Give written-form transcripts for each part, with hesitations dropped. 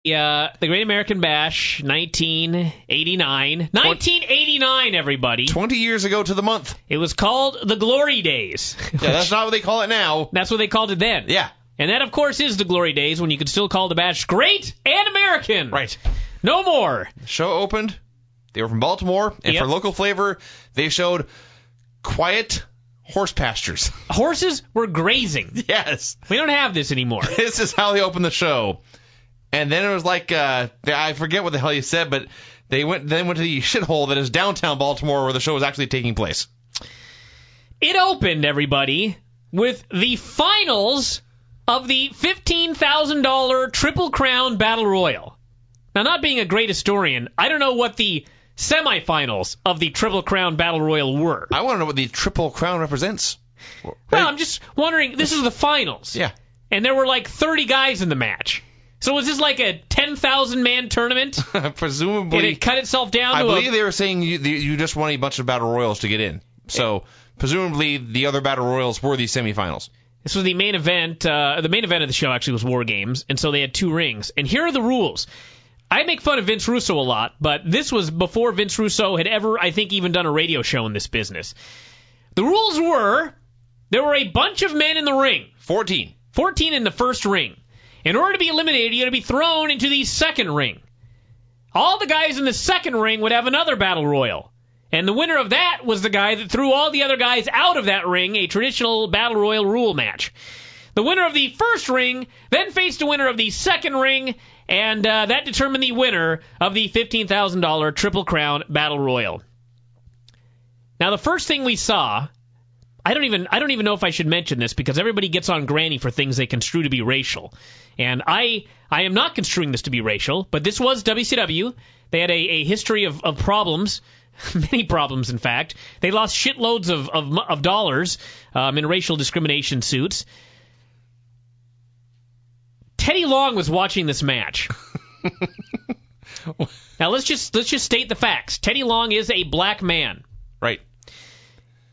The Great American Bash, 1989. 1989, everybody. 20 years ago to the month. It was called the Glory Days. Yeah, that's not what they call it now. That's what they called it then. Yeah. And that, of course, is the Glory Days when you could still call the Bash great and American. Right. No more. The show opened. They were from Baltimore. And for local flavor, they showed quiet horse pastures. Horses were grazing. Yes. We don't have this anymore. This is how they opened the show. And then it was like, I forget what the hell you said, but they went to the shithole that is downtown Baltimore where the show was actually taking place. It opened, everybody, with the finals of the $15,000 Triple Crown Battle Royal. Now, not being a great historian, I don't know what the semifinals of the Triple Crown Battle Royal were. I want to know what the Triple Crown represents. Well, I'm just wondering, this is the finals. Yeah. And there were like 30 guys in the match. So was this like a 10,000-man tournament? Presumably. Did it cut itself down I to believe they were saying you just won a bunch of battle royals to get in. So presumably the other battle royals were the semifinals. This was the main event. The main event of the show actually was War Games, and so they had 2 rings. And here are the rules. I make fun of Vince Russo a lot, but this was before Vince Russo had ever, I think, even done a radio show in this business. The rules were, there were a bunch of men in the ring. 14 in the first ring. In order to be eliminated, you had to be thrown into the second ring. All the guys in the second ring would have another battle royal. And the winner of that was the guy that threw all the other guys out of that ring, a traditional battle royal rule match. The winner of the first ring then faced the winner of the second ring, and that determined the winner of the $15,000 Triple Crown Battle Royal. Now, the first thing we saw, I don't even know if I should mention this because everybody gets on Granny for things they construe to be racial. And I am not construing this to be racial, but this was WCW. They had a history of problems, many problems, in fact. They lost shitloads of dollars in racial discrimination suits. Teddy Long was watching this match. Now let's just state the facts. Teddy Long is a black man. Right.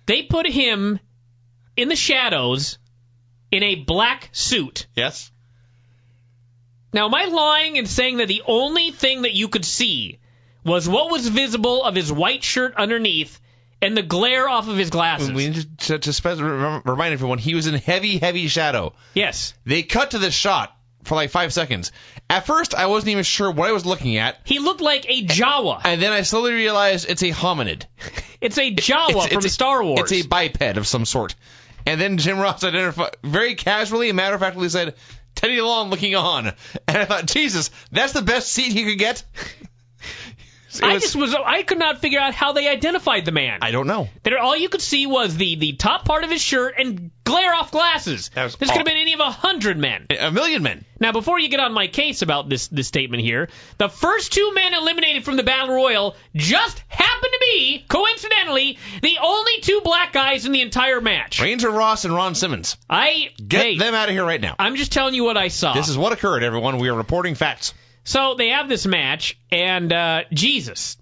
They put him in the shadows in a black suit. Yes. Now, am I lying in saying that the only thing that you could see was what was visible of his white shirt underneath and the glare off of his glasses? We need to remind everyone, he was in heavy, heavy shadow. Yes. They cut to this shot for like 5 seconds. At first, I wasn't even sure what I was looking at. He looked like a Jawa. And then I slowly realized it's a hominid. It's a Jawa from Star Wars. It's a biped of some sort. And then Jim Ross identified, very casually and matter-of-factly said, Teddy Long looking on. And I thought, Jesus, that's the best seat he could get? I could not figure out how they identified the man. I don't know. All you could see was the top part of his shirt and glare off glasses. This could have been any of 100 men. 1,000,000 men. Now, before you get on my case about this statement here, the first 2 men eliminated from the Battle Royal just happened to be, coincidentally, the only 2 black guys in the entire match. Ranger Ross and Ron Simmons. Get them out of here right now. I'm just telling you what I saw. This is what occurred, everyone. We are reporting facts. So they have this match, and Jesus,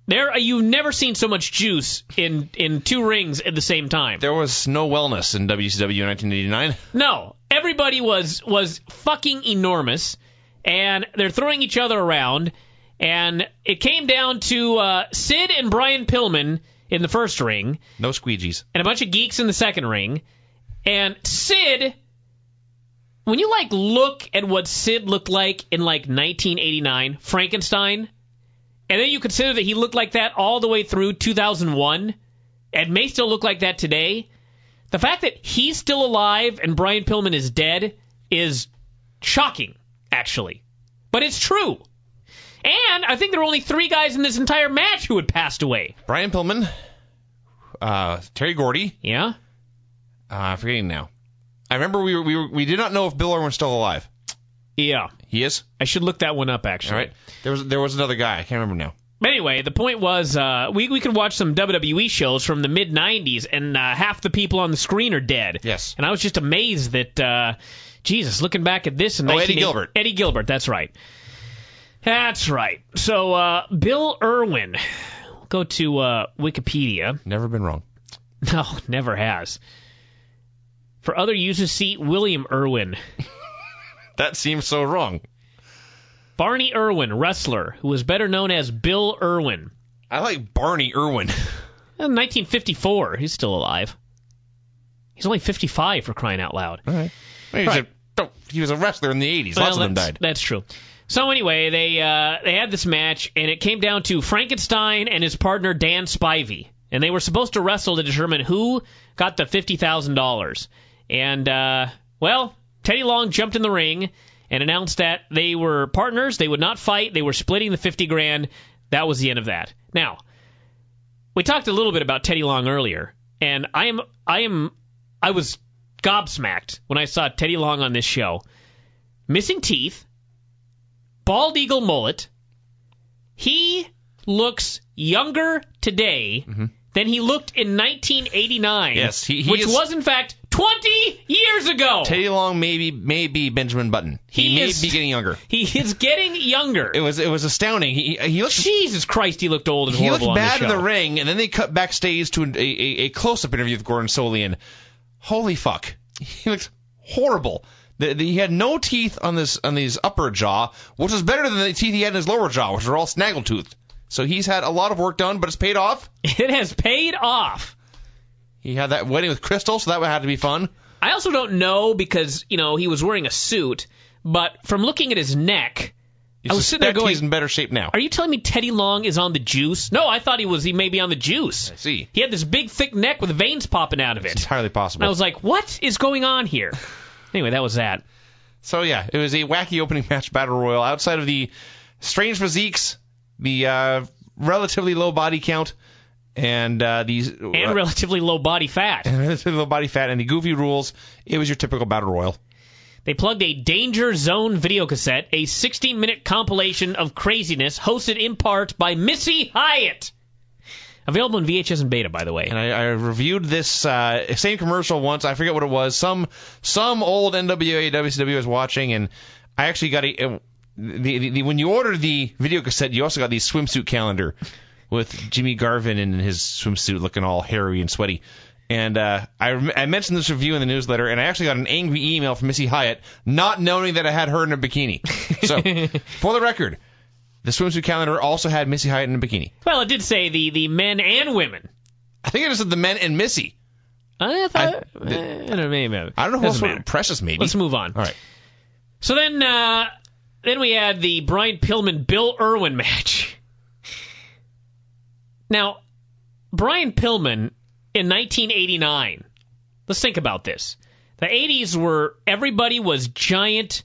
you've never seen so much juice in 2 rings at the same time. There was no wellness in WCW in 1989. No, everybody was fucking enormous, and they're throwing each other around, and it came down to Sid and Brian Pillman in the first ring. No squeegees. And a bunch of geeks in the second ring, and Sid... When you, look at what Sid looked like in, 1989, Frankenstein, and then you consider that he looked like that all the way through 2001, and may still look like that today, the fact that he's still alive and Brian Pillman is dead is shocking, actually. But it's true. And I think there were only 3 guys in this entire match who had passed away. Brian Pillman, Terry Gordy. Yeah? I'm forgetting now. I remember we did not know if Bill Irwin's still alive. Yeah. He is? I should look that one up, actually. All right. There was another guy. I can't remember now. But anyway, the point was we could watch some WWE shows from the mid-'90s, and half the people on the screen are dead. Yes. And I was just amazed that, Jesus, looking back at this in Eddie Gilbert. Eddie Gilbert, that's right. That's right. So, Bill Irwin. We'll go to Wikipedia. Never been wrong. No, never has. For other users, see William Irwin. That seems so wrong. Barney Irwin, wrestler, who was better known as Bill Irwin. I like Barney Irwin. In 1954, he's still alive. He's only 55 for crying out loud. All right. Well, he was a wrestler in the 80s. Lots of them died. That's true. So anyway, they had this match, and it came down to Frankenstein and his partner Dan Spivey. And they were supposed to wrestle to determine who got the $50,000. And, Teddy Long jumped in the ring and announced that they were partners. They would not fight. They were splitting the $50,000. That was the end of that. Now, we talked a little bit about Teddy Long earlier, and I was gobsmacked when I saw Teddy Long on this show. Missing teeth, bald eagle mullet. He looks younger today than he looked in 1989. Yes, which was in fact 20 years ago. Teddy Long may be Benjamin Button. He may be getting younger. He is getting younger. It was astounding. He looked, Jesus Christ, he looked old and horrible. He looked bad on the in the ring, and then they cut backstage to a close-up interview with Gordon Solian. Holy fuck, he looks horrible. He had no teeth on his upper jaw, which was better than the teeth he had in his lower jaw, which were all snaggletooth. So he's had a lot of work done, but it's paid off. It has paid off. He had that wedding with Crystal, so that would have to be fun. I also don't know because, he was wearing a suit, but from looking at his neck, I was sitting there going, he's in better shape now. Are you telling me Teddy Long is on the juice? No, I thought he may be on the juice. I see. He had this big, thick neck with veins popping out of it. It's entirely possible. And I was like, what is going on here? Anyway, that was that. So, yeah, it was a wacky opening match battle royal. Outside of the strange physiques, the relatively low body count, and relatively low body fat. And relatively low body fat, and the goofy rules, it was your typical battle royal. They plugged a Danger Zone videocassette, a 60-minute compilation of craziness hosted in part by Missy Hyatt. Available in VHS and beta, by the way. And I reviewed this same commercial once. I forget what it was. Some old NWA WCW was watching, and I actually got when you order the videocassette, you also got the swimsuit calendar with Jimmy Garvin in his swimsuit looking all hairy and sweaty. And I mentioned this review in the newsletter, and I actually got an angry email from Missy Hyatt, not knowing that I had her in a bikini. So, for the record, the swimsuit calendar also had Missy Hyatt in a bikini. Well, it did say the men and women. I think it just said the men and Missy. I thought... I don't know, maybe. I don't know who else would. Precious, maybe. Let's move on. All right. So then we had the Brian Pillman Bill Irwin match. Now, Brian Pillman in 1989. Let's think about this. The 80s were, everybody was giant,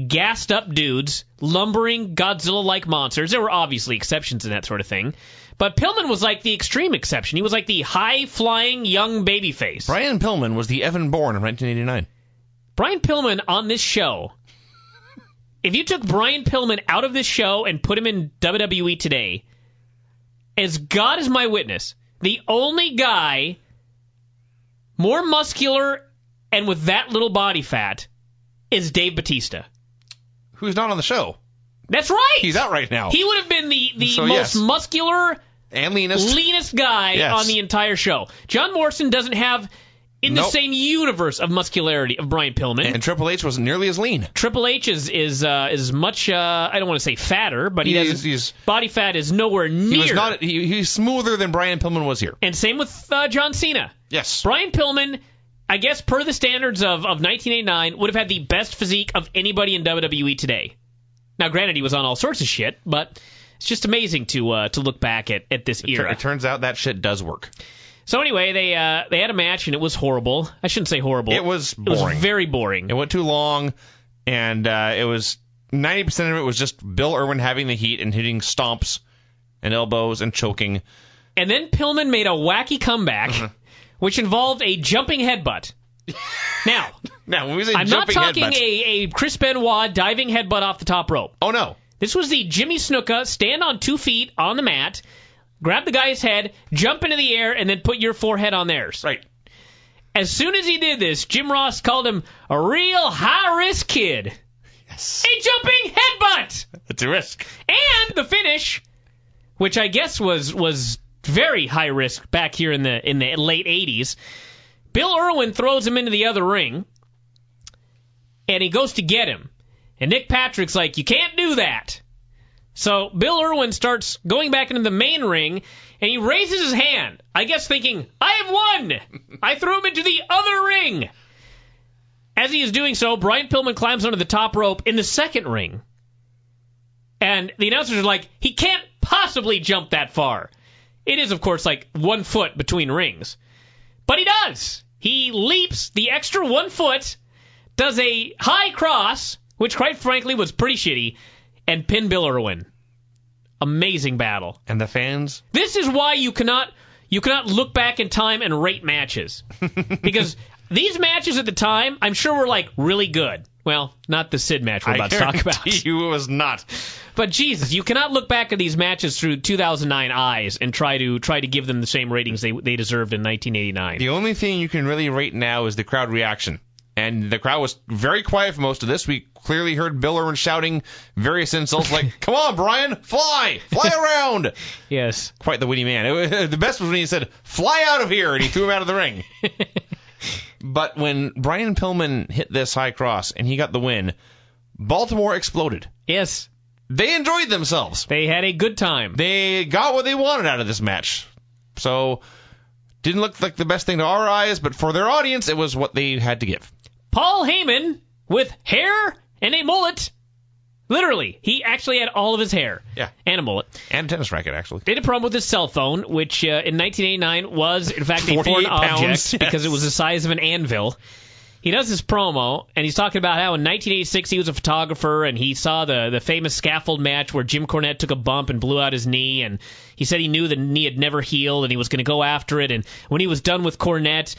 gassed up dudes, lumbering Godzilla-like monsters. There were obviously exceptions in that sort of thing. But Pillman was like the extreme exception. He was like the high-flying young babyface. Brian Pillman was the Evan Bourne of 1989. Brian Pillman on this show, if you took Brian Pillman out of this show and put him in WWE today, as God is my witness, the only guy more muscular and with that little body fat is Dave Bautista. Who's not on the show. That's right. He's out right now. He would have been the most muscular and leanest guy on the entire show. John Morrison doesn't have the same universe of muscularity of Brian Pillman. And Triple H wasn't nearly as lean. Triple H is much, I don't want to say fatter, but his body fat is nowhere near. He's smoother than Brian Pillman was here. And same with John Cena. Yes. Brian Pillman, I guess per the standards of 1989, would have had the best physique of anybody in WWE today. Now, granted, he was on all sorts of shit, but it's just amazing to look back at this era. It turns out that shit does work. So anyway, they had a match, and it was horrible. I shouldn't say horrible. It was boring. It was very boring. It went too long, and it was 90% of it was just Bill Irwin having the heat and hitting stomps and elbows and choking. And then Pillman made a wacky comeback, which involved a jumping headbutt. Now when we say I'm not talking headbutt, a Chris Benoit diving headbutt off the top rope. Oh, no. This was the Jimmy Snuka, stand on 2 feet on the mat, grab the guy's head, jump into the air, and then put your forehead on theirs. Right. As soon as he did this, Jim Ross called him a real high-risk kid. Yes. A jumping headbutt! It's a risk. And the finish, which I guess was very high risk back here in the late 80s, Bill Irwin throws him into the other ring, and he goes to get him. And Nick Patrick's like, you can't do that. So Bill Irwin starts going back into the main ring, and he raises his hand, I guess thinking, I have won! I threw him into the other ring! As he is doing so, Brian Pillman climbs onto the top rope in the second ring. And the announcers are like, he can't possibly jump that far. It is, of course, like 1 foot between rings. But he does! He leaps the extra 1 foot, does a high cross, which quite frankly was pretty shitty, and pin Bill Irwin. Amazing battle. And the fans? This is why you cannot look back in time and rate matches. Because these matches at the time, I'm sure were like really good. Well, not the Sid match we're about to talk about. You it was not. But Jesus, you cannot look back at these matches through 2009 eyes and try to give them the same ratings they deserved in 1989. The only thing you can really rate now is the crowd reaction. And the crowd was very quiet for most of this. We clearly heard Bill Irwin shouting various insults like, come on, Brian, fly around. Yes. Quite the witty man. The best was when he said, fly out of here, and he threw him out of the ring. But when Brian Pillman hit this high cross and he got the win, Baltimore exploded. Yes. They enjoyed themselves. They had a good time. They got what they wanted out of this match. So, didn't look like the best thing to our eyes, but for their audience, it was what they had to give. Paul Heyman, with hair and a mullet. Literally, he actually had all of his hair. Yeah. And a mullet. And a tennis racket, actually. They had a problem with his cell phone, which in 1989 was, in fact, a foreign pounds, object because it was the size of an anvil. He does this promo, and he's talking about how in 1986 he was a photographer, and he saw the famous scaffold match where Jim Cornette took a bump and blew out his knee, and he said he knew the knee had never healed, and he was going to go after it, and when he was done with Cornette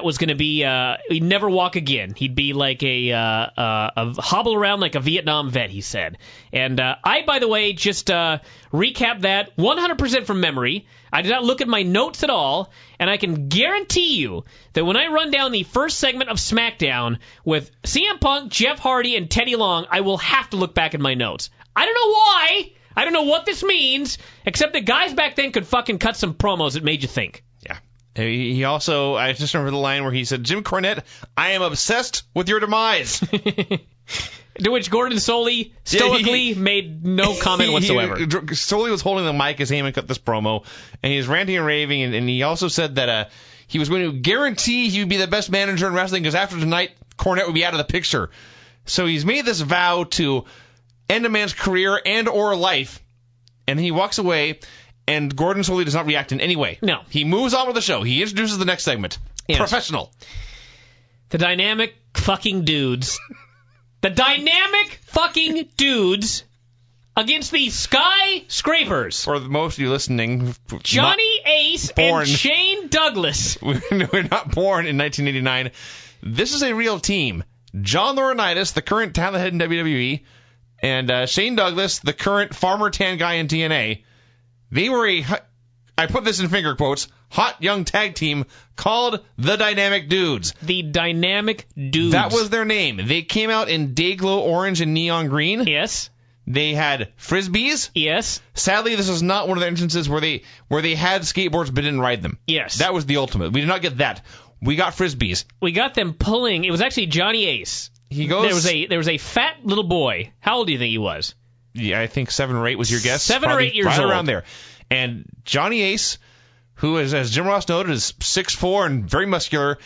was going to be, he'd never walk again. He'd be like a hobble around like a Vietnam vet, he said. And I, by the way, just recap that 100% from memory. I did not look at my notes at all, and I can guarantee you that when I run down the first segment of SmackDown with CM Punk, Jeff Hardy, and Teddy Long, I will have to look back at my notes. I don't know why. I don't know what this means, except that guys back then could fucking cut some promos that made you think. Yeah. He also, I just remember the line where he said, Jim Cornette, I am obsessed with your demise. To which Gordon Soley stoically made no comment whatsoever. Soley was holding the mic as Heyman cut this promo, and he was ranting and raving, and he also said that he was going to guarantee he would be the best manager in wrestling because after tonight, Cornette would be out of the picture. So he's made this vow to end a man's career and or life, and then he walks away, and Gordon Soley does not react in any way. No. He moves on with the show. He introduces the next segment. Yes. Professional. The dynamic fucking dudes. The dynamic fucking dudes against the skyscrapers. For most of you listening, Johnny Ace and Shane Douglas. We're not born in 1989. This is a real team. John Laurinaitis, the current talent head in WWE, and Shane Douglas, the current farmer tan guy in TNA. They were I put this in finger quotes, hot young tag team called the Dynamic Dudes. The Dynamic Dudes. That was their name. They came out in Dayglow orange and neon green. Yes. They had frisbees. Yes. Sadly, this is not one of the instances where they had skateboards but didn't ride them. Yes. That was the ultimate. We did not get that. We got frisbees. We got them pulling. It was actually Johnny Ace. He goes. There was a fat little boy. How old do you think he was? Yeah, I think 7 or 8 was your guess. 7 or 8 years right old. Around there. And Johnny Ace, who is, as Jim Ross noted, is 6'4" and very muscular,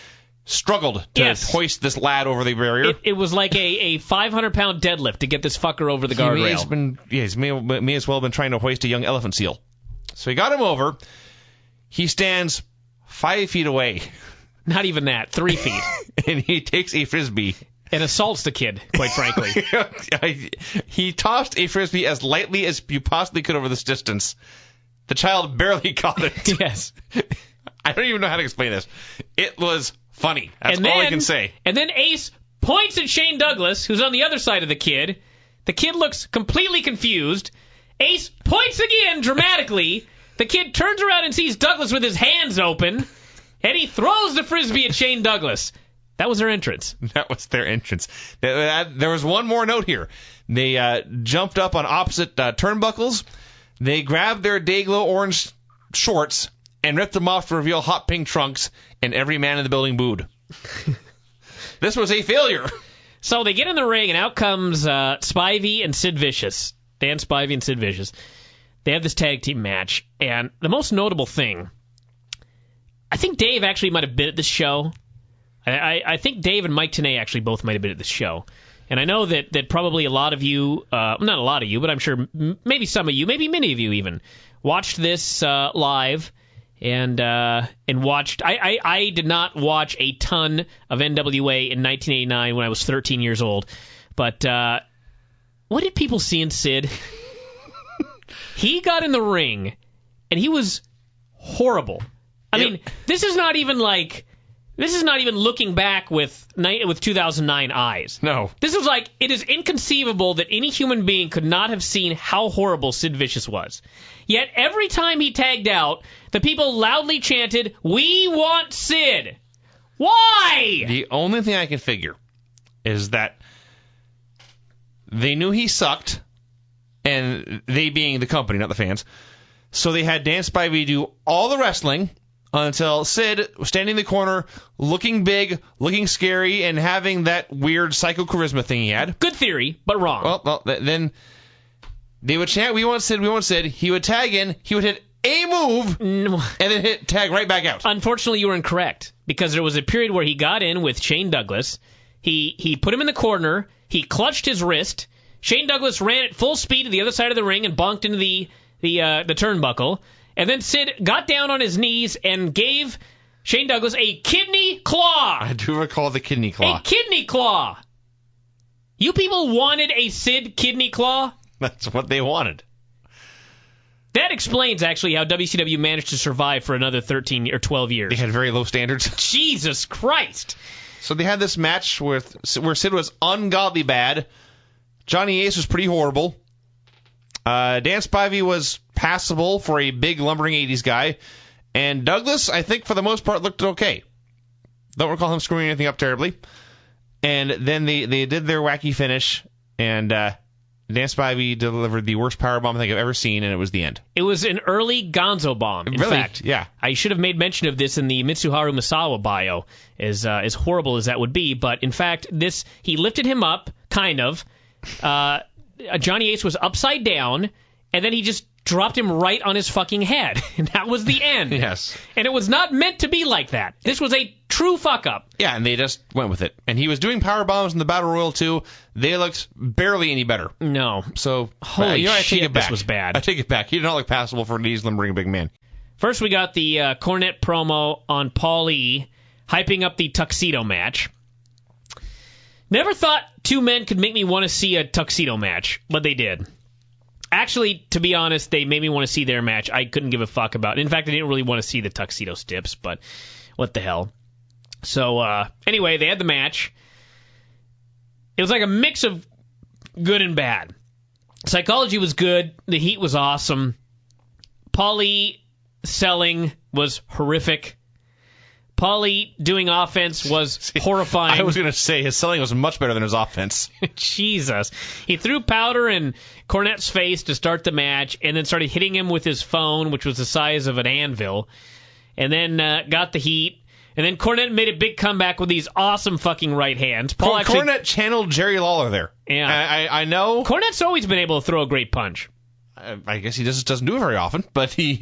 struggled to hoist this lad over the barrier. It was like a 500-pound deadlift to get this fucker over the guardrail. He may as well have been trying to hoist a young elephant seal. So he got him over. He stands 5 feet away. Not even that, 3 feet. And he takes a frisbee. And assaults the kid, quite frankly. He tossed a frisbee as lightly as you possibly could over this distance. The child barely caught it. Yes. I don't even know how to explain this. It was funny. That's all I can say. And then Ace points at Shane Douglas, who's on the other side of the kid. The kid looks completely confused. Ace points again dramatically. The kid turns around and sees Douglas with his hands open, and he throws the frisbee at Shane Douglas. That was their entrance. That was their entrance. There was one more note here. They jumped up on opposite turnbuckles. They grabbed their Dayglow orange shorts and ripped them off to reveal hot pink trunks, and every man in the building booed. This was a failure. So they get in the ring, and out comes Spivey and Sid Vicious. Dan Spivey and Sid Vicious. They have this tag team match, and the most notable thing, I think Dave actually might have been at this show. I think Dave and Mike Tenay actually both might have been at this show. And I know that probably a lot of you, not a lot of you, but I'm sure maybe some of you, maybe many of you even, watched this live and watched. I did not watch a ton of NWA in 1989 when I was 13 years old. But what did people see in Sid? He got in the ring, and he was horrible. I mean, this is not even looking back with 2009 eyes. No. This was like, it is inconceivable that any human being could not have seen how horrible Sid Vicious was. Yet every time he tagged out, the people loudly chanted, "We want Sid." Why? The only thing I can figure is that they knew he sucked, and they being the company, not the fans, so they had Dan Spivey do all the wrestling until Sid was standing in the corner, looking big, looking scary, and having that weird psycho charisma thing he had. Good theory, but wrong. Well, then they would chant, "We want Sid, we want Sid." He would tag in, he would hit a move, and then tag right back out. Unfortunately, you were incorrect, because there was a period where he got in with Shane Douglas. He put him in the corner, he clutched his wrist. Shane Douglas ran at full speed to the other side of the ring and bonked into the turnbuckle. And then Sid got down on his knees and gave Shane Douglas a kidney claw. I do recall the kidney claw. A kidney claw. You people wanted a Sid kidney claw? That's what they wanted. That explains, actually, how WCW managed to survive for another 13 or 12 years. They had very low standards. Jesus Christ. So they had this match where Sid was ungodly bad. Johnny Ace was pretty horrible. Dan Spivey was passable for a big lumbering 80s guy. And Douglas, I think, for the most part, looked okay. Don't recall him screwing anything up terribly. And then they did their wacky finish, and Dan Spivey delivered the worst powerbomb I think I've ever seen, and it was the end. It was an early Gonzo bomb. In fact, yeah. I should have made mention of this in the Mitsuharu Misawa bio, as horrible as that would be. But in fact, he lifted him up, kind of. Johnny Ace was upside down, and then he just dropped him right on his fucking head. And that was the end. Yes. And it was not meant to be like that. This was a true fuck-up. Yeah, and they just went with it. And he was doing power bombs in the Battle Royal, too. They looked barely any better. No. So, holy shit, this was bad. I take it back. He did not look passable for an easy lumbering big man. First, we got the Cornette promo on Paul E. hyping up the tuxedo match. Never thought two men could make me want to see a tuxedo match, but they did. Actually, to be honest, they made me want to see their match. I couldn't give a fuck about it. In fact, I didn't really want to see the tuxedo stips, but what the hell. So, anyway, they had the match. It was like a mix of good and bad. Psychology was good. The heat was awesome. Paulie selling was horrific. Paulie doing offense was horrifying. I was going to say, his selling was much better than his offense. Jesus. He threw powder in Cornette's face to start the match, and then started hitting him with his phone, which was the size of an anvil, and then got the heat. And then Cornette made a big comeback with these awesome fucking right hands. Cornette channeled Jerry Lawler there. Yeah. I know. Cornette's always been able to throw a great punch. I guess he just doesn't do it very often, but he...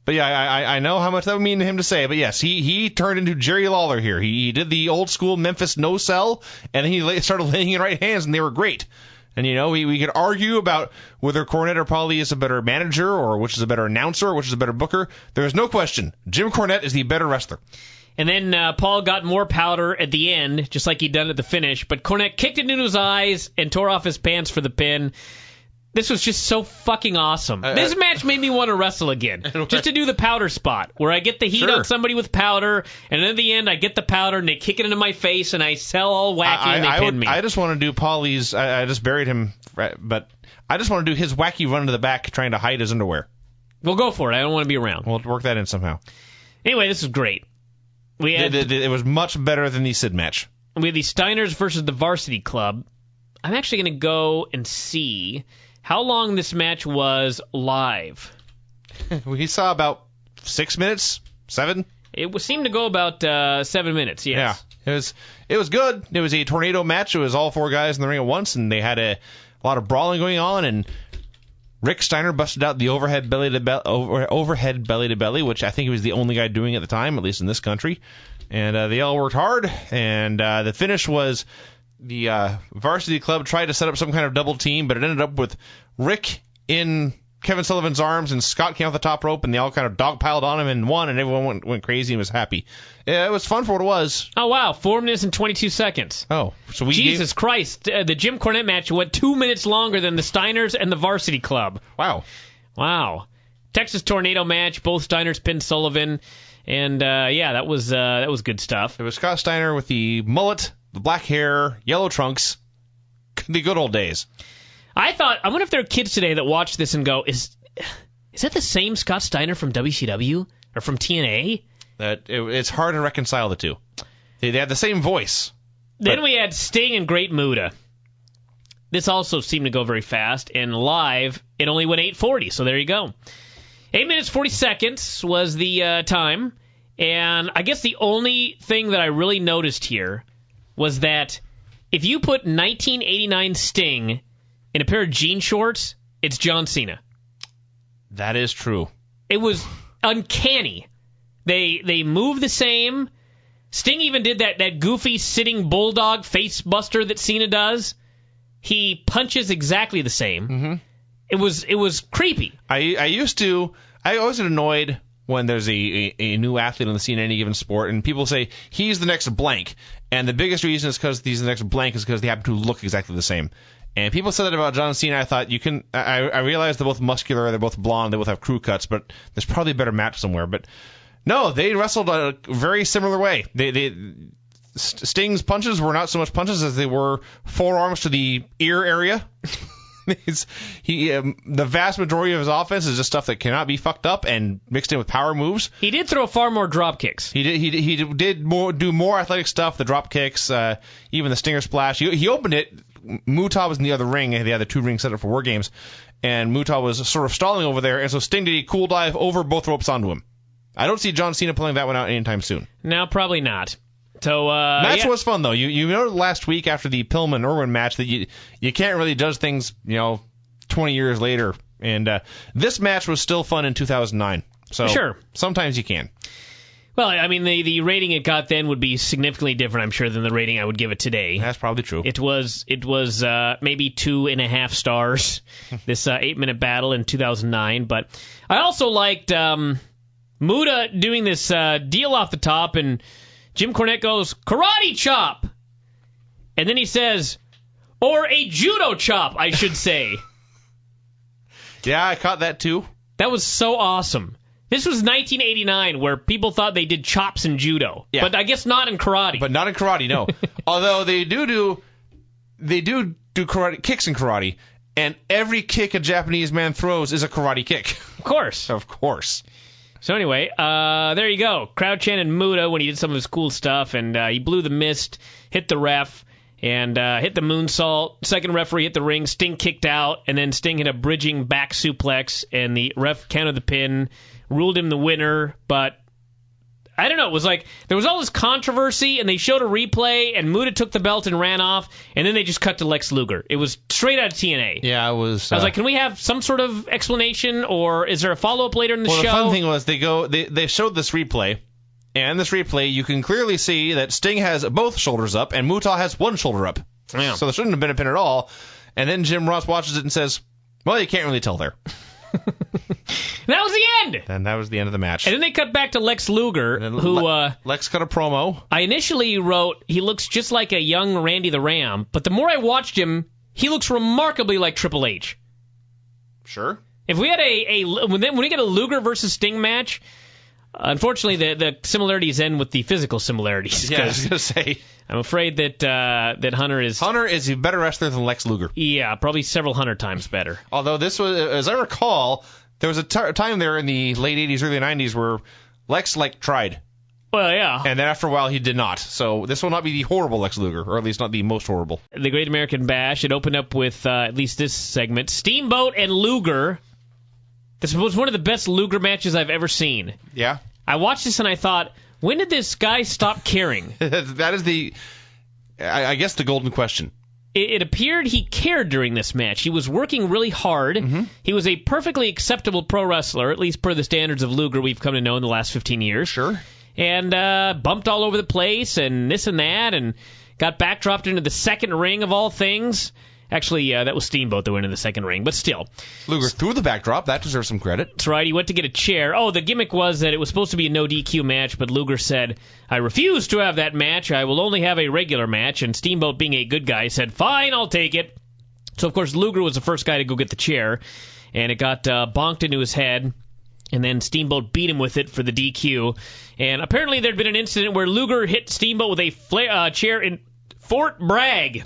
But yeah, I know how much that would mean to him to say. But yes, he turned into Jerry Lawler here. He did the old school Memphis no sell, and then he started laying in right hands, and they were great. And, you know, we could argue about whether Cornette or Paulie is a better manager, or which is a better announcer, or which is a better booker. There is no question. Jim Cornette is the better wrestler. And then Paul got more powder at the end, just like he'd done at the finish. But Cornette kicked it into his eyes and tore off his pants for the pin. This was just so fucking awesome. This match made me want to wrestle again. Just to do the powder spot, where I get the heat on somebody with powder, and then at the end I get the powder, and they kick it into my face, and I sell all wacky, and they pin me. I just want to do Paulie's... I just buried him, but I just want to do his wacky run to the back trying to hide his underwear. Well, go for it. I don't want to be around. We'll work that in somehow. Anyway, this is great. It was much better than the Sid match. We had the Steiners versus the Varsity Club. I'm actually going to go and see how long this match was live. We saw about 6 minutes, 7. It seemed to go about 7 minutes, yes. It was good. It was a tornado match. It was all 4 guys in the ring at once, and they had a lot of brawling going on, and Rick Steiner busted out the overhead belly to belly, which I think he was the only guy doing at the time, at least in this country. And they all worked hard, and the finish was the Varsity Club tried to set up some kind of double team, but it ended up with Rick in Kevin Sullivan's arms, and Scott came off the top rope, and they all kind of dogpiled on him and won, and everyone went crazy and was happy. It was fun for what it was. Oh, wow. 4 minutes and 22 seconds. Oh, so Jesus Christ. The Jim Cornette match went 2 minutes longer than the Steiners and the Varsity Club. Wow. Texas Tornado match. Both Steiners pinned Sullivan. And, that was good stuff. It was Scott Steiner with the mullet, the black hair, yellow trunks. The good old days. I wonder if there are kids today that watch this and go, is that the same Scott Steiner from WCW or from TNA? It's hard to reconcile the two. They had the same voice. Then we had Sting and Great Muta. This also seemed to go very fast, and live, it only went 8:40, so there you go. 8 minutes, 40 seconds was the time, and I guess the only thing that I really noticed here was that if you put 1989 Sting in a pair of jean shorts, it's John Cena. That is true. It was uncanny. They move the same. Sting even did that goofy sitting bulldog face buster that Cena does. He punches exactly the same. Mm-hmm. It was creepy. I always get annoyed when there's a new athlete on the scene in any given sport, and people say, he's the next blank. And the biggest reason is because he's the next blank is because they happen to look exactly the same. And people said that about John Cena. I thought I realized they're both muscular, they're both blonde, they both have crew cuts, but there's probably a better match somewhere. But no, they wrestled a very similar way. Sting's punches were not so much punches as they were forearms to the ear area. The vast majority of his offense is just stuff that cannot be fucked up and mixed in with power moves. He did throw far more drop kicks. He did do more athletic stuff, the drop kicks, even the stinger splash. He opened it. Muta was in the other ring. They had the 2 rings set up for War Games, and Muta was sort of stalling over there, and so Sting did a cool dive over both ropes onto him. I don't see John Cena pulling that one out anytime soon. No, probably not. So match was fun though. You know last week after the Pillman Irwin match that you can't really judge things 20 years later, and this match was still fun in 2009. So sure, sometimes you can. Well, I mean the rating it got then would be significantly different, I'm sure, than the rating I would give it today. That's probably true. It was maybe 2.5 stars. This 8-minute battle in 2009, but I also liked Muta doing this deal off the top, and Jim Cornette goes, karate chop! And then he says, or a judo chop, I should say. Yeah, I caught that too. That was so awesome. This was 1989, where people thought they did chops in judo. Yeah. But I guess not in karate. But not in karate, no. Although they do karate kicks in karate, and every kick a Japanese man throws is a karate kick. Of course. Of course. So anyway, there you go. Crowd chanted Muta when he did some of his cool stuff, and he blew the mist, hit the ref, and hit the moonsault. Second referee hit the ring. Sting kicked out, and then Sting hit a bridging back suplex, and the ref counted the pin, ruled him the winner, but I don't know. It was like there was all this controversy, and they showed a replay, and Muta took the belt and ran off, and then they just cut to Lex Luger. It was straight out of TNA. Yeah, it was. I was like, can we have some sort of explanation, or is there a follow-up later in the show? Well, the fun thing was they showed this replay, and in this replay you can clearly see that Sting has both shoulders up, and Muta has one shoulder up. Yeah. So there shouldn't have been a pin at all. And then Jim Ross watches it and says, well, you can't really tell there. That was the end. And that was the end of the match. And then they cut back to Lex Luger, who Lex cut a promo. I initially wrote he looks just like a young Randy the Ram, but the more I watched him, he looks remarkably like Triple H. Sure. If we had when we get a Luger versus Sting match, unfortunately the similarities end with the physical similarities. Yeah, I was gonna say. I'm afraid that Hunter is a better wrestler than Lex Luger. Yeah, probably several 100 times better. Although this was, as I recall, there was a time there in the late 80s, early 90s where Lex tried. Well, yeah. And then after a while he did not. So this will not be the horrible Lex Luger, or at least not the most horrible. The Great American Bash, it opened up with at least this segment, Steamboat and Luger. This was one of the best Luger matches I've ever seen. Yeah. I watched this and I thought, When did this guy stop caring? That is I guess, the golden question. It appeared he cared during this match. He was working really hard. Mm-hmm. He was a perfectly acceptable pro wrestler, at least per the standards of Luger we've come to know in the last 15 years. Sure. And bumped all over the place and this and that, and got backdropped into the second ring of all things. Actually, that was Steamboat that went in the second ring, but still. Luger threw the backdrop. That deserves some credit. That's right. He went to get a chair. Oh, the gimmick was that it was supposed to be a no DQ match, but Luger said, I refuse to have that match. I will only have a regular match. And Steamboat, being a good guy, said, fine, I'll take it. So, of course, Luger was the first guy to go get the chair, and it got bonked into his head. And then Steamboat beat him with it for the DQ. And apparently there'd been an incident where Luger hit Steamboat with a chair in Fort Bragg.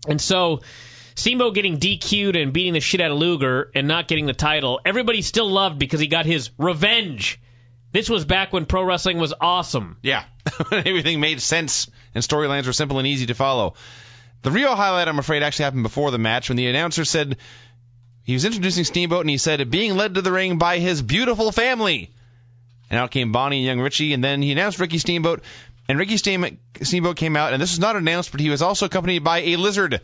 And so Steamboat getting DQ'd and beating the shit out of Luger and not getting the title, everybody still loved because he got his revenge. This was back when pro wrestling was awesome. Yeah, everything made sense and storylines were simple and easy to follow. The real highlight, I'm afraid, actually happened before the match when the announcer said he was introducing Steamboat and he said, being led to the ring by his beautiful family. And out came Bonnie and young Richie, and then he announced Ricky Steamboat, and Ricky Steamboat came out, and this was not announced, but he was also accompanied by a lizard.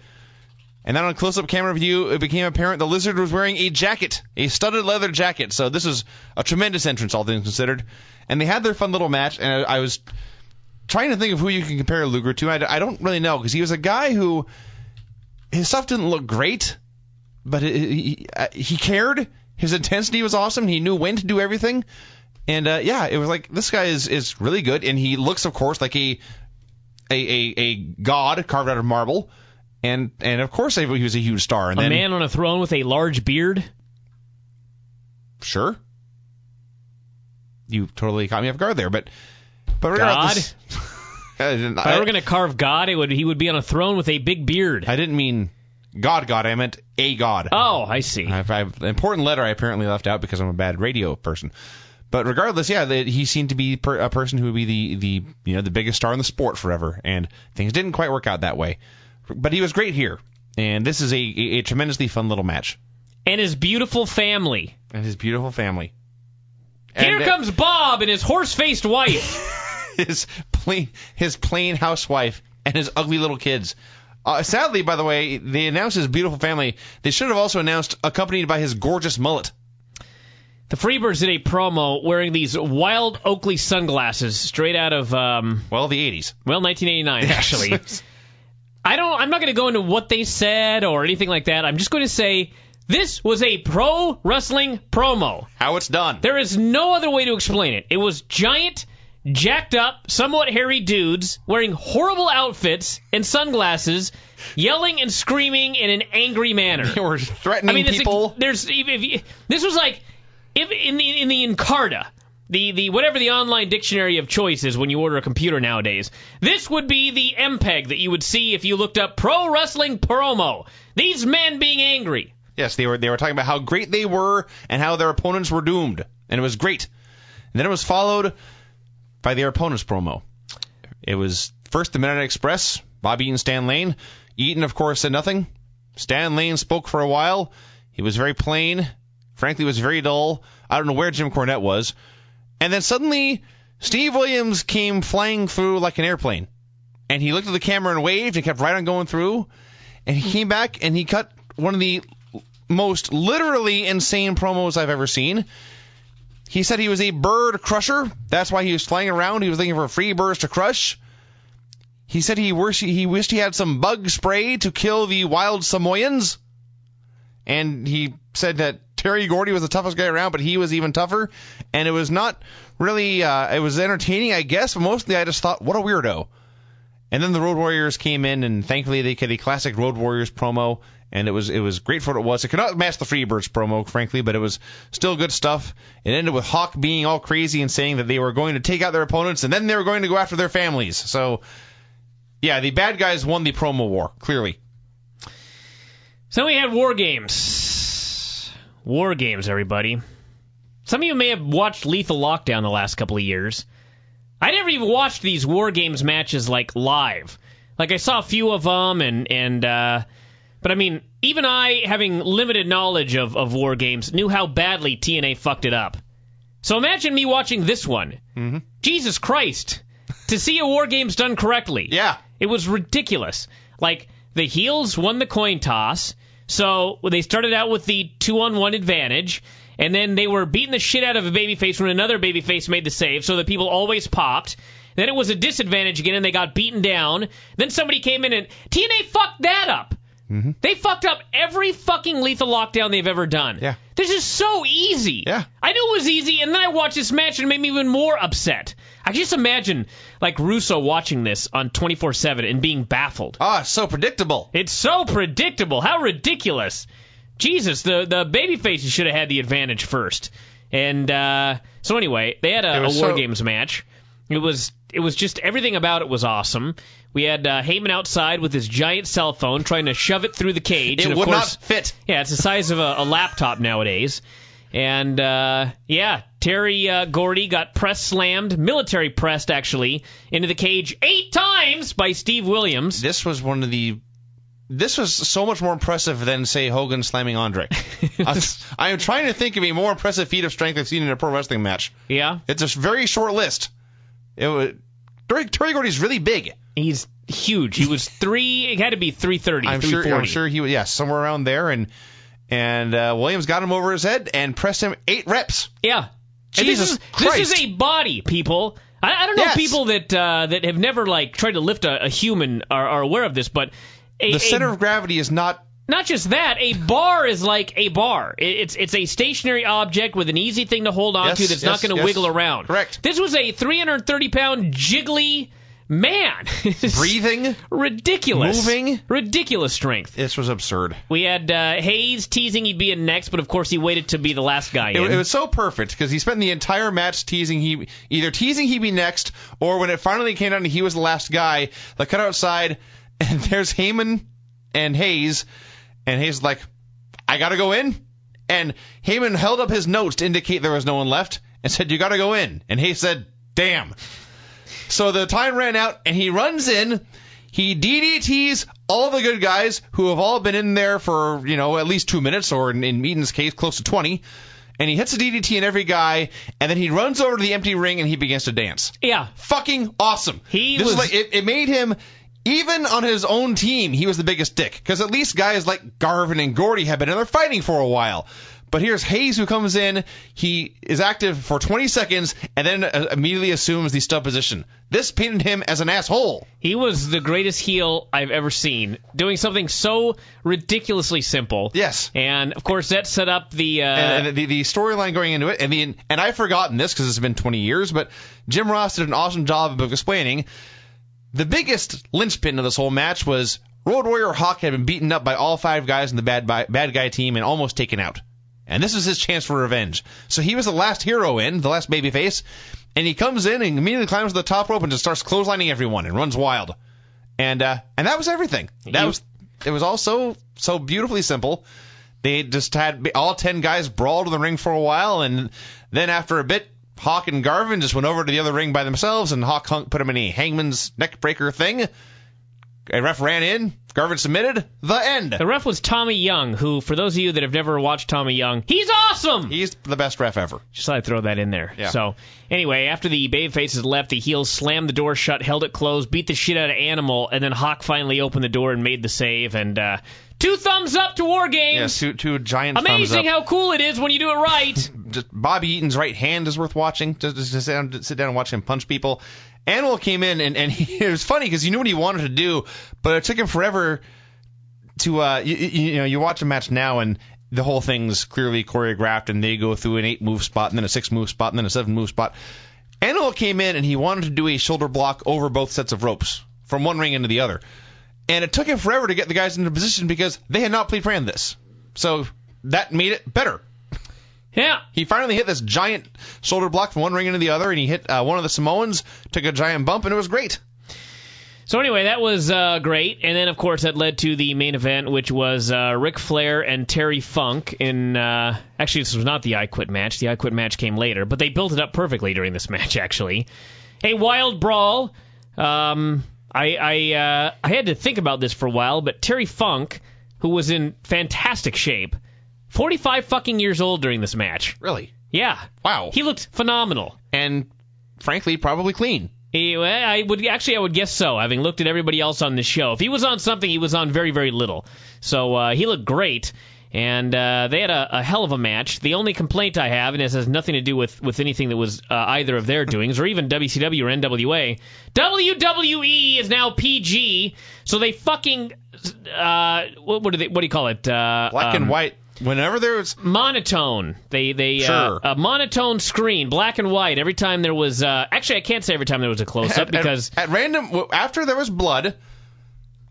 And then on a close-up camera view, it became apparent the lizard was wearing a jacket, a studded leather jacket. So this was a tremendous entrance, all things considered. And they had their fun little match, and I was trying to think of who you can compare Luger to. I don't really know, because he was a guy who, his stuff didn't look great, but he cared. His intensity was awesome. He knew when to do everything. And, it was like, this guy is really good, and he looks, of course, like a god carved out of marble. And of course he was a huge star. And a man on a throne with a large beard? Sure. You totally caught me off guard there, but regardless. God? If I were going to carve God, he would be on a throne with a big beard. I didn't mean God, I meant a god. Oh, I see. I have an important letter I apparently left out because I'm a bad radio person. But regardless, he seemed to be a person who would be the biggest star in the sport forever, and things didn't quite work out that way. But he was great here, and this is a tremendously fun little match. And his beautiful family. Here comes Bob and his horse-faced wife. his plain housewife and his ugly little kids. Sadly, by the way, they announced his beautiful family. They should have also announced accompanied by his gorgeous mullet. The Freebirds did a promo wearing these wild Oakley sunglasses straight out of... the 80s. Well, 1989, actually. I'm not going to go into what they said or anything like that. I'm just going to say this was a pro wrestling promo. How it's done. There is no other way to explain it. It was giant, jacked up, somewhat hairy dudes wearing horrible outfits and sunglasses, yelling and screaming in an angry manner. They were threatening people. This was like if in the Encarta. The whatever the online dictionary of choice is when you order a computer nowadays. This would be the MPEG that you would see if you looked up pro wrestling promo. These men being angry. Yes, they were talking about how great they were and how their opponents were doomed. And it was great. And then it was followed by their opponent's promo. It was first the Midnight Express, Bobby and Stan Lane. Eaton, of course, said nothing. Stan Lane spoke for a while. He was very plain. Frankly, was very dull. I don't know where Jim Cornette was. And then suddenly, Steve Williams came flying through like an airplane. And he looked at the camera and waved and kept right on going through. And he came back and he cut one of the most literally insane promos I've ever seen. He said he was a bird crusher. That's why he was flying around. He was looking for free birds to crush. He said he wished he had some bug spray to kill the wild Samoyeds. And he said that Terry Gordy was the toughest guy around, but he was even tougher. And it was not really, it was entertaining, I guess, but mostly I just thought, what a weirdo. And then the Road Warriors came in, and thankfully they had a classic Road Warriors promo, and it was great for what it was. It could not match the Freebirds promo, frankly, but it was still good stuff. It ended with Hawk being all crazy and saying that they were going to take out their opponents, and then they were going to go after their families. So, yeah, the bad guys won the promo war, clearly. So we had War Games. War Games, everybody. Some of you may have watched Lethal Lockdown the last couple of years. I never even watched these War Games matches like live. Like I saw a few of them, but I mean, even I, having limited knowledge of War Games, knew how badly TNA fucked it up. So imagine me watching this one. Mm-hmm. Jesus Christ. To see a War Games done correctly. Yeah. It was ridiculous. Like, the heels won the coin toss, so they started out with the 2-on-1 advantage, and then they were beating the shit out of a babyface when another babyface made the save, so that people always popped. Then it was a disadvantage again, and they got beaten down. Then somebody came in, and TNA fucked that up. Mm-hmm. They fucked up every fucking lethal lockdown they've ever done. Yeah. This is so easy. Yeah. I knew it was easy, and then I watched this match, and it made me even more upset. I can just imagine, like, Russo watching this on 24/7 and being baffled. Oh, it's so predictable. It's so predictable. How ridiculous. Jesus, the babyfaces should have had the advantage first. And so anyway, they had a War Games match. It was just, everything about it was awesome. We had Heyman outside with his giant cell phone trying to shove it through the cage. It and of would course, not fit. Yeah, it's the size of a laptop nowadays. And, Terry Gordy got press slammed, military pressed actually, into the cage 8 times by Steve Williams. This was so much more impressive than, say, Hogan slamming Andre. I am trying to think of a more impressive feat of strength I've seen in a pro wrestling match. Yeah? It's a very short list. Terry Gordy's really big. He's huge. He was it had to be 330, 340. I'm sure he was, somewhere around there. And Williams got him over his head and pressed him 8 reps. Yeah. Jesus Christ. This is a body, people. I don't know Yes. people that have never tried to lift a human are aware of this, but the center of gravity is not. Not just that, a bar is like a bar. It's a stationary object with an easy thing to hold on to that's not going to wiggle around. Correct. This was a 330-pound jiggly man. Breathing. Ridiculous. Moving. Ridiculous strength. This was absurd. We had Hayes teasing he'd be in next, but of course he waited to be the last guy in. It was so perfect because he spent the entire match teasing he'd be next, or when it finally came down to he was the last guy, they cut outside, and there's Heyman and Hayes. And Hayes was like, I got to go in? And Heyman held up his notes to indicate there was no one left and said, you got to go in. And Hayes said, damn. So the time ran out, and he runs in. He DDTs all the good guys who have all been in there for, at least 2 minutes, or in Eaton's case, close to 20. And he hits a DDT in every guy, and then he runs over to the empty ring, and he begins to dance. Yeah. Fucking awesome. It made him... Even on his own team, he was the biggest dick. Because at least guys like Garvin and Gordy have been in there fighting for a while. But here's Hayes who comes in. He is active for 20 seconds and then immediately assumes the stub position. This painted him as an asshole. He was the greatest heel I've ever seen, doing something so ridiculously simple. Yes. And, of course, that set up the storyline going into it. And I've forgotten this because it's been 20 years, but Jim Ross did an awesome job of explaining. The biggest linchpin of this whole match was Road Warrior Hawk had been beaten up by all 5 guys in the bad guy team and almost taken out. And this was his chance for revenge. So he was the last hero the last babyface, and he comes in and immediately climbs to the top rope and just starts clotheslining everyone and runs wild. And that was everything. It was all so beautifully simple. They just had all 10 guys brawled in the ring for a while, and then after a bit, Hawk and Garvin just went over to the other ring by themselves, and Hawk put him in a hangman's neck breaker thing. A ref ran in. Garvin submitted. The end. The ref was Tommy Young, who, for those of you that have never watched Tommy Young, he's awesome! He's the best ref ever. Just thought I'd throw that in there. Yeah. So, anyway, after the babyfaces left, the heels slammed the door shut, held it closed, beat the shit out of Animal, and then Hawk finally opened the door and made the save, and 2 thumbs up to War Games! Yeah, two giant thumbs up. Amazing how cool it is when you do it right! Just Bobby Eaton's right hand is worth watching. Just sit down and watch him punch people. Animal came in, and it was funny because you knew what he wanted to do, but it took him forever to, you watch a match now, and the whole thing's clearly choreographed, and they go through an 8-move spot, and then a 6-move spot, and then a 7-move spot. Animal came in, and he wanted to do a shoulder block over both sets of ropes, from one ring into the other. And it took him forever to get the guys into position because they had not pre-planned this. So that made it better. Yeah. He finally hit this giant shoulder block from one ring into the other, and he hit one of the Samoans, took a giant bump, and it was great. So anyway, that was great. And then, of course, that led to the main event, which was Ric Flair and Terry Funk in... actually, this was not the I Quit match. The I Quit match came later, but they built it up perfectly during this match, actually. A wild brawl. I had to think about this for a while, but Terry Funk, who was in fantastic shape, 45 fucking years old during this match. Really? Yeah. Wow. He looked phenomenal. And, frankly, probably clean. I would guess so, having looked at everybody else on this show. If he was on something, he was on very, very little. So he looked great, and they had a hell of a match. The only complaint I have, and this has nothing to do with anything that was either of their doings, or even WCW or NWA, WWE is now PG, so they fucking, what do you call it? Black and white. Whenever there's monotone, they sure. A monotone screen, black and white. Every time there was, actually, I can't say every time there was a close up because at random after there was blood.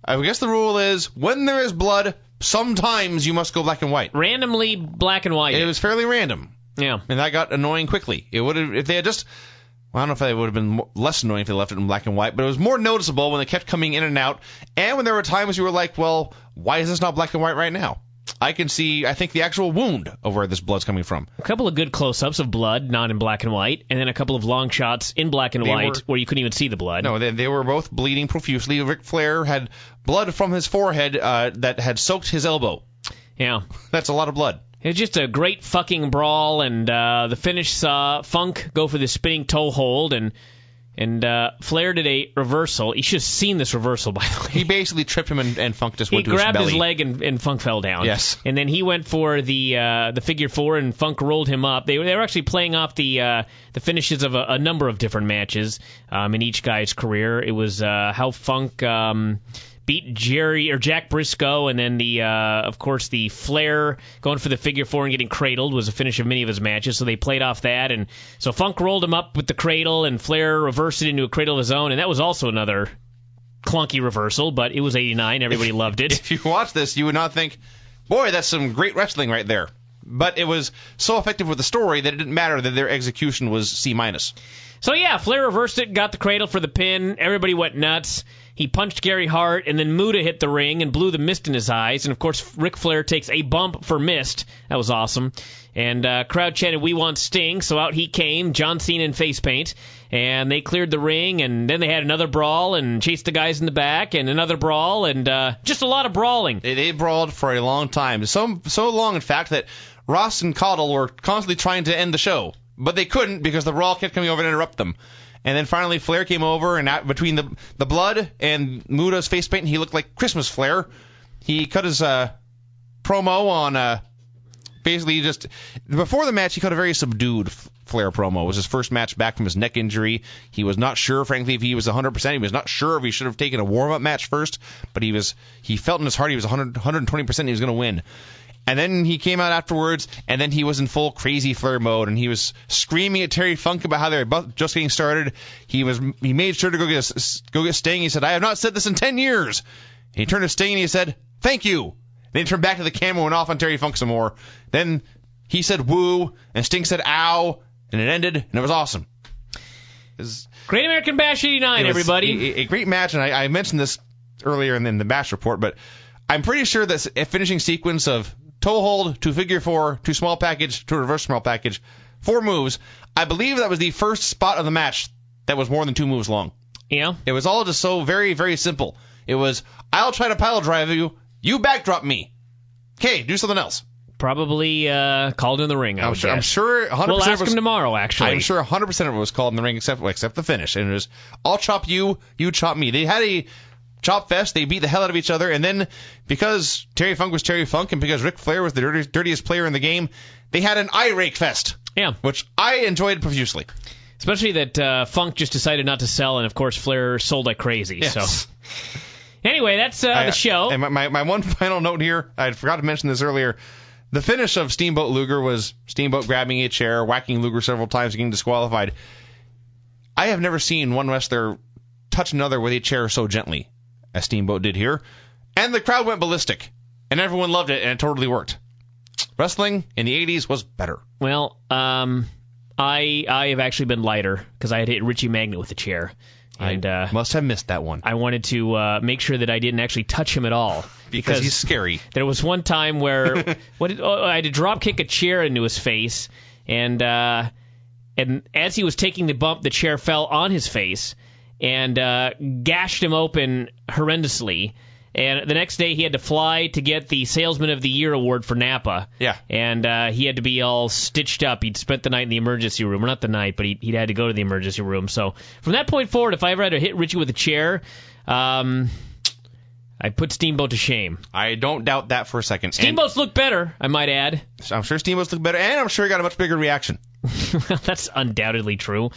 I guess the rule is when there is blood, sometimes you must go black and white. Randomly black and white. It was fairly random. Yeah, and that got annoying quickly. It would have if they had just. Well, I don't know if it would have been less annoying if they left it in black and white, but it was more noticeable when they kept coming in and out, and when there were times you were like, well, why is this not black and white right now? I can see, I think, the actual wound of where this blood's coming from. A couple of good close-ups of blood, not in black and white, and then a couple of long shots in black and white where you couldn't even see the blood. No, they were both bleeding profusely. Ric Flair had blood from his forehead that had soaked his elbow. Yeah. That's a lot of blood. It was just a great fucking brawl, and the finish saw Funk go for the spinning toe hold, and Flair did a reversal. You should have seen this reversal, by the way. He basically tripped him, and Funk just went to his belly. He grabbed his leg, and Funk fell down. Yes. And then he went for the figure four, and Funk rolled him up. They were actually playing off the finishes of a number of different matches in each guy's career. It was how Funk beat Jack Briscoe, and then of course the Flair going for the figure four and getting cradled was a finish of many of his matches. So they played off that, and so Funk rolled him up with the cradle, and Flair reversed it into a cradle of his own, and that was also another clunky reversal, but it was 89. Everybody loved it. If you watch this, you would not think, boy, that's some great wrestling right there. But it was so effective with the story that it didn't matter that their execution was C-. So yeah, Flair reversed it, got the cradle for the pin. Everybody went nuts. He punched Gary Hart, and then Muta hit the ring and blew the mist in his eyes. And, of course, Ric Flair takes a bump for mist. That was awesome. And crowd chanted, "We want Sting." So out he came, John Cena in face paint. And they cleared the ring, and then they had another brawl and chased the guys in the back, and another brawl, and just a lot of brawling. They brawled for a long time. So long, in fact, that Ross and Caudle were constantly trying to end the show. But they couldn't because the brawl kept coming over to interrupt them. And then finally Flair came over, and between the blood and Muta's face paint, he looked like Christmas Flair. He cut his promo on basically just before the match. He cut a very subdued Flair promo. It was his first match back from his neck injury. He was not sure, frankly, if he was 100%. He was not sure if he should have taken a warm-up match first, but he felt in his heart he was 120% and he was going to win. And then he came out afterwards, and then he was in full crazy Flair mode, and he was screaming at Terry Funk about how they were just getting started. He made sure to go get Sting. He said, "I have not said this in 10 years." And he turned to Sting and he said, "Thank you." Then he turned back to the camera and went off on Terry Funk some more. Then he said, "Woo," and Sting said, "Ow," and it ended, and it was awesome. Great American Bash 89, everybody. A great match, and I mentioned this earlier in the Bash report, but I'm pretty sure that a finishing sequence of toe hold to figure four to small package to reverse small package, 4 moves. I believe that was the first spot of the match that was more than 2 moves long. Yeah. It was all just so very, very simple. It was, I'll try to pile drive you, you backdrop me. Okay, do something else. Probably called in the ring, I would guess. I'm sure 100% we'll ask him tomorrow, actually. I'm sure 100% of it was called in the ring except the finish. And it was, I'll chop you, you chop me. They had a chop fest. They beat the hell out of each other, and then because Terry Funk was Terry Funk and because Ric Flair was the dirtiest player in the game, they had an eye rake fest. Yeah, which I enjoyed profusely. Especially that Funk just decided not to sell, and of course Flair sold like crazy. Yes. So anyway, that's the show. And my one final note here, I forgot to mention this earlier. The finish of Steamboat Luger was Steamboat grabbing a chair, whacking Luger several times, getting disqualified. I have never seen one wrestler touch another with a chair so gently as Steamboat did here. And the crowd went ballistic. And everyone loved it, and it totally worked. Wrestling in the 80s was better. Well, I have actually been lighter because I had hit Richie Magnet with a chair. And I must have missed that one. I wanted to make sure that I didn't actually touch him at all. Because he's scary. There was one time where I had to drop kick a chair into his face, and as he was taking the bump, the chair fell on his face and gashed him open horrendously. And the next day he had to fly to get the Salesman of the Year award for Napa. Yeah. And he had to be all stitched up. He'd spent the night in the emergency room. Or not the night, but he'd had to go to the emergency room. So from that point forward, if I ever had to hit Richie with a chair, I'd put Steamboat to shame. I don't doubt that for a second. Steamboats look better, I might add. I'm sure Steamboats look better, and I'm sure he got a much bigger reaction. That's undoubtedly true.